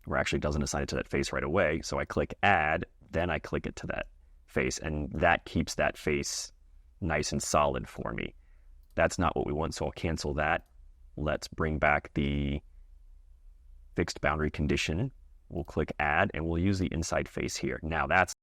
or actually it doesn't assign it to that face right away. So I click add, then I click it to that face, and that keeps that face nice and solid for me. That's not what we want, so I'll cancel that. Let's bring back the fixed boundary condition. We'll click add, and we'll use the inside face here. Now that's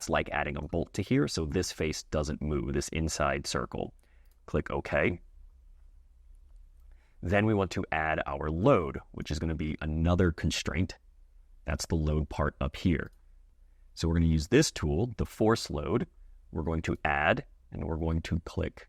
like adding a bolt to here, so this face doesn't move, this inside circle. Click OK. Then we want to add our load, which is going to be another constraint. That's the load part up here. So we're going to use this tool, the force load. We're going to add, and we're going to click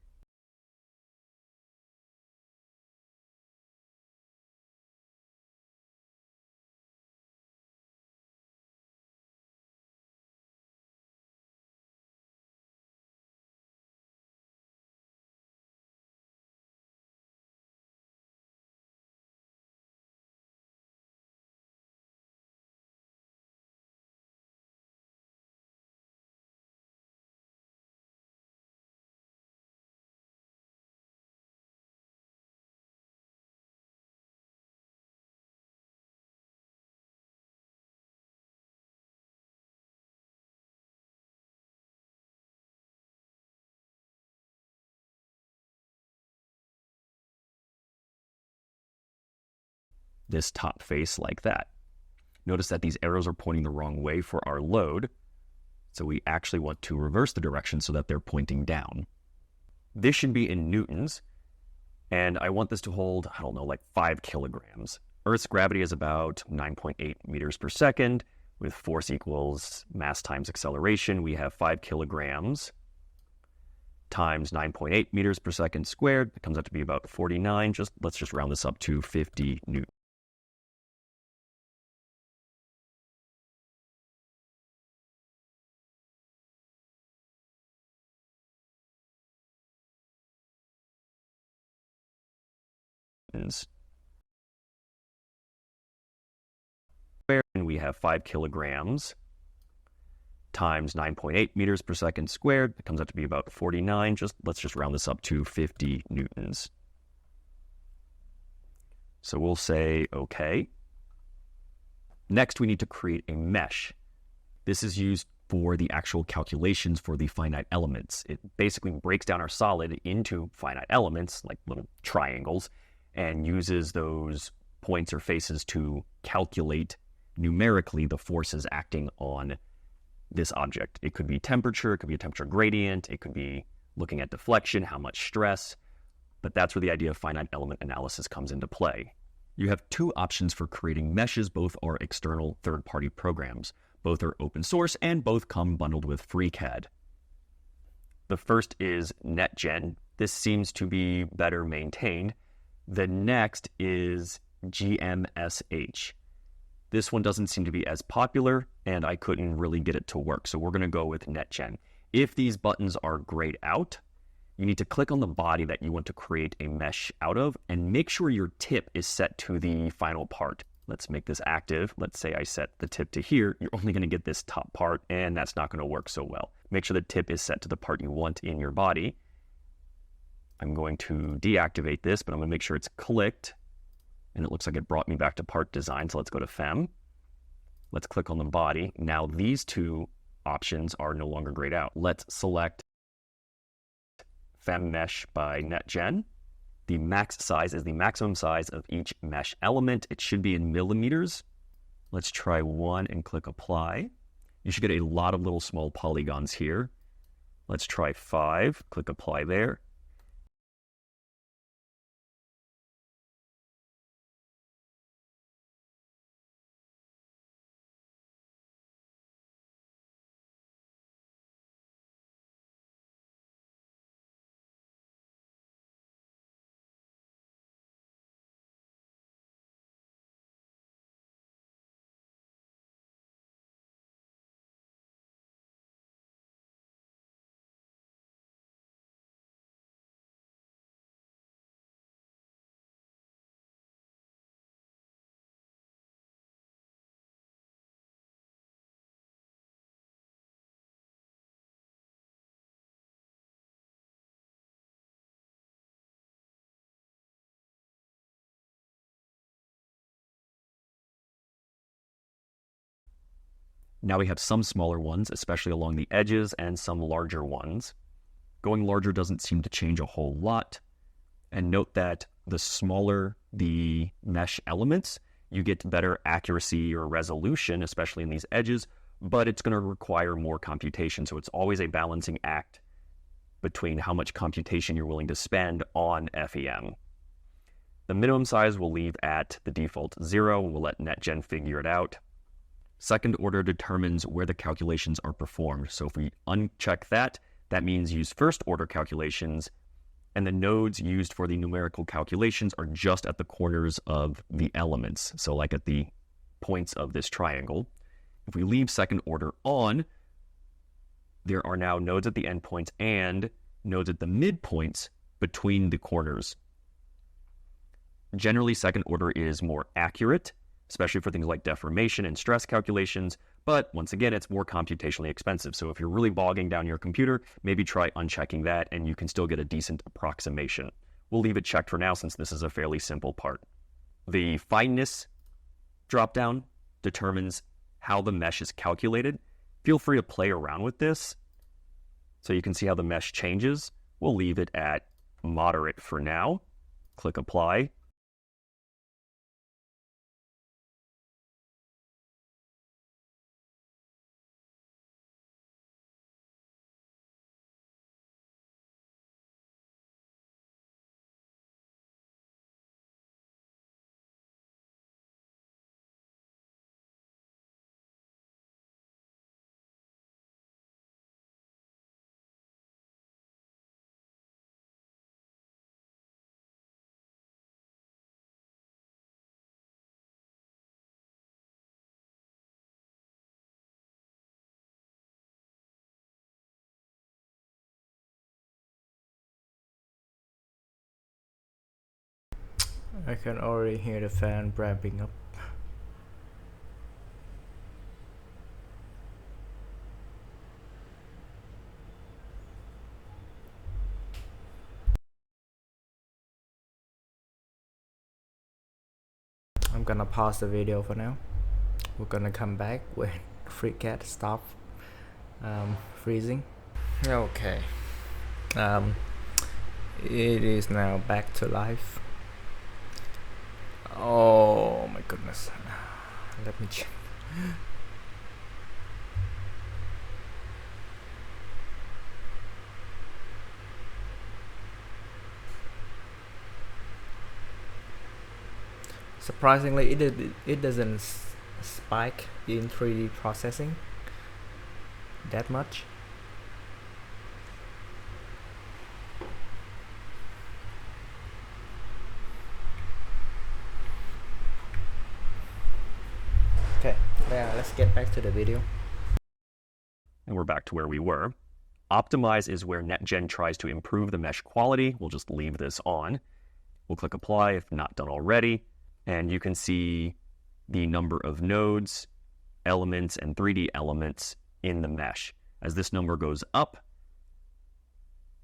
this top face like that. Notice that these arrows are pointing the wrong way for our load, so we actually want to reverse the direction so that they're pointing down. This should be in newtons, and I want this to hold, I don't know, like 5 kilograms. Earth's gravity is about 9.8 meters per second, with force equals mass times acceleration. We have 5 kilograms times 9.8 meters per second squared. It comes out to be about 49. Let's just round this up to 50 newtons. And we have 5 kilograms times 9.8 meters per second squared. It comes out to be about 49. Let's just round this up to 50 newtons. So we'll say okay. Next, we need to create a mesh. This is used for the actual calculations for the finite elements. It basically breaks down our solid into finite elements, like little triangles, and uses those points or faces to calculate numerically the forces acting on this object. It could be temperature, it could be a temperature gradient, it could be looking at deflection, how much stress, but that's where the idea of finite element analysis comes into play. You have two options for creating meshes. Both are external third-party programs. Both are open source, and both come bundled with FreeCAD. The first is NetGen. This seems to be better maintained. The next is GMSH. This one doesn't seem to be as popular, and I couldn't really get it to work, so we're going to go with NetGen. If these buttons are grayed out, you need to click on the body that you want to create a mesh out of, and make sure your tip is set to the final part. Let's make this active. Let's say I set the tip to here. You're only going to get this top part, and that's not going to work so well. Make sure the tip is set to the part you want in your body. I'm going to deactivate this, but I'm going to make sure it's clicked. And it looks like it brought me back to part design. So let's go to Fem. Let's click on the body. Now these two options are no longer grayed out. Let's select Fem Mesh by NetGen. The max size is the maximum size of each mesh element. It should be in millimeters. Let's try 1 and click Apply. You should get a lot of little small polygons here. Let's try 5. Click Apply there. Now we have some smaller ones, especially along the edges, and some larger ones. Going larger doesn't seem to change a whole lot. And note that the smaller the mesh elements, you get better accuracy or resolution, especially in these edges, but it's going to require more computation. So it's always a balancing act between how much computation you're willing to spend on FEM. The minimum size we'll leave at the default 0. We'll let NetGen figure it out. Second order determines where the calculations are performed. So if we uncheck that, that means use first order calculations, and the nodes used for the numerical calculations are just at the corners of the elements. So like at the points of this triangle. If we leave second order on, there are now nodes at the endpoints and nodes at the midpoints between the corners. Generally, second order is more accurate, especially for things like deformation and stress calculations. But once again, it's more computationally expensive. So if you're really bogging down your computer, maybe try unchecking that and you can still get a decent approximation. We'll leave it checked for now since this is a fairly simple part. The fineness dropdown determines how the mesh is calculated. Feel free to play around with this so you can see how the mesh changes. We'll leave it at moderate for now. Click Apply. I can already hear the fan wrapping up. I'm gonna pause the video for now. We're gonna come back when FreeCAD stop freezing. Okay. It is now back to life. Oh my goodness. Let me check. Surprisingly, it doesn't spike in 3D processing that much. Okay, yeah, let's get back to the video. And we're back to where we were. Optimize is where NetGen tries to improve the mesh quality. We'll just leave this on. We'll click apply if not done already. And you can see the number of nodes, elements, and 3D elements in the mesh. As this number goes up,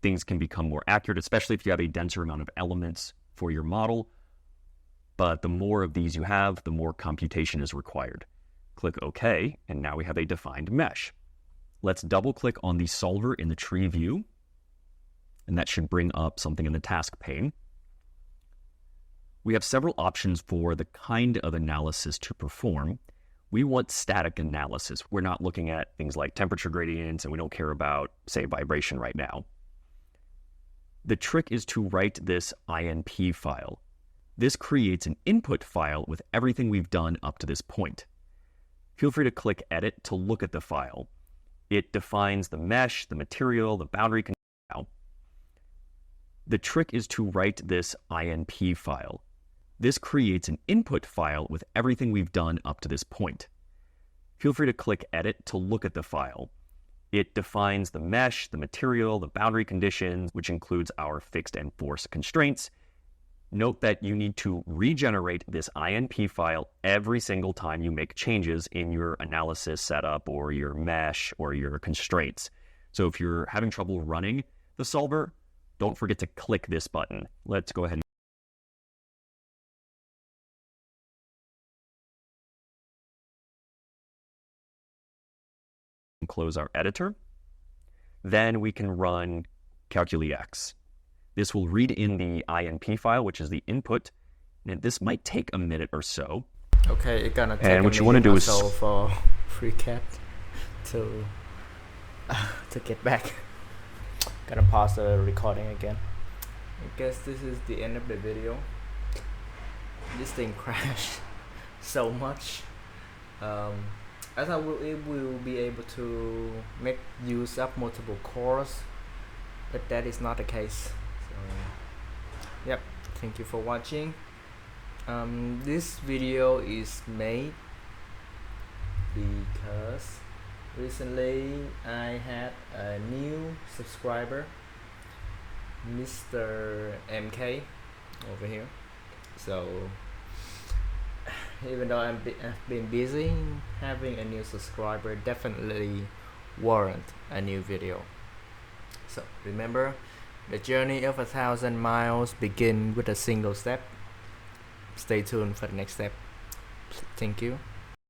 things can become more accurate, especially if you have a denser amount of elements for your model. But the more of these you have, the more computation is required. Click OK, and now we have a defined mesh. Let's double-click on the solver in the tree view, and that should bring up something in the task pane. We have several options for the kind of analysis to perform. We want static analysis. We're not looking at things like temperature gradients, and we don't care about, say, vibration right now. The trick is to write this INP file. This creates an input file with everything we've done up to this point. Feel free to click Edit to look at the file. It defines the mesh, the material, the boundary condition. The trick is to write this INP file. This creates an input file with everything we've done up to this point. Feel free to click Edit to look at the file. It defines the mesh, the material, the boundary conditions, which includes our fixed and force constraints. Note that you need to regenerate this INP file every single time you make changes in your analysis setup or your mesh or your constraints. So if you're having trouble running the solver, don't forget to click this button. Let's go ahead and close our editor. Then we can run CalculiX. This will read in the INP file, which is the input, and this might take a minute or so. Okay, it's gonna take and what you want to do is for FreeCAD to get back. Gonna pause the recording again. I guess this is the end of the video. This thing crashed so much. I thought it will be able to make use of multiple cores, but that is not the case. So, yep, thank you for watching. This video is made because recently I had a new subscriber, Mr. MK over here. So even though I've been busy, having a new subscriber definitely warrant a new video. So remember, the journey of 1,000 miles begin with a single step. Stay tuned for the next step. Thank you.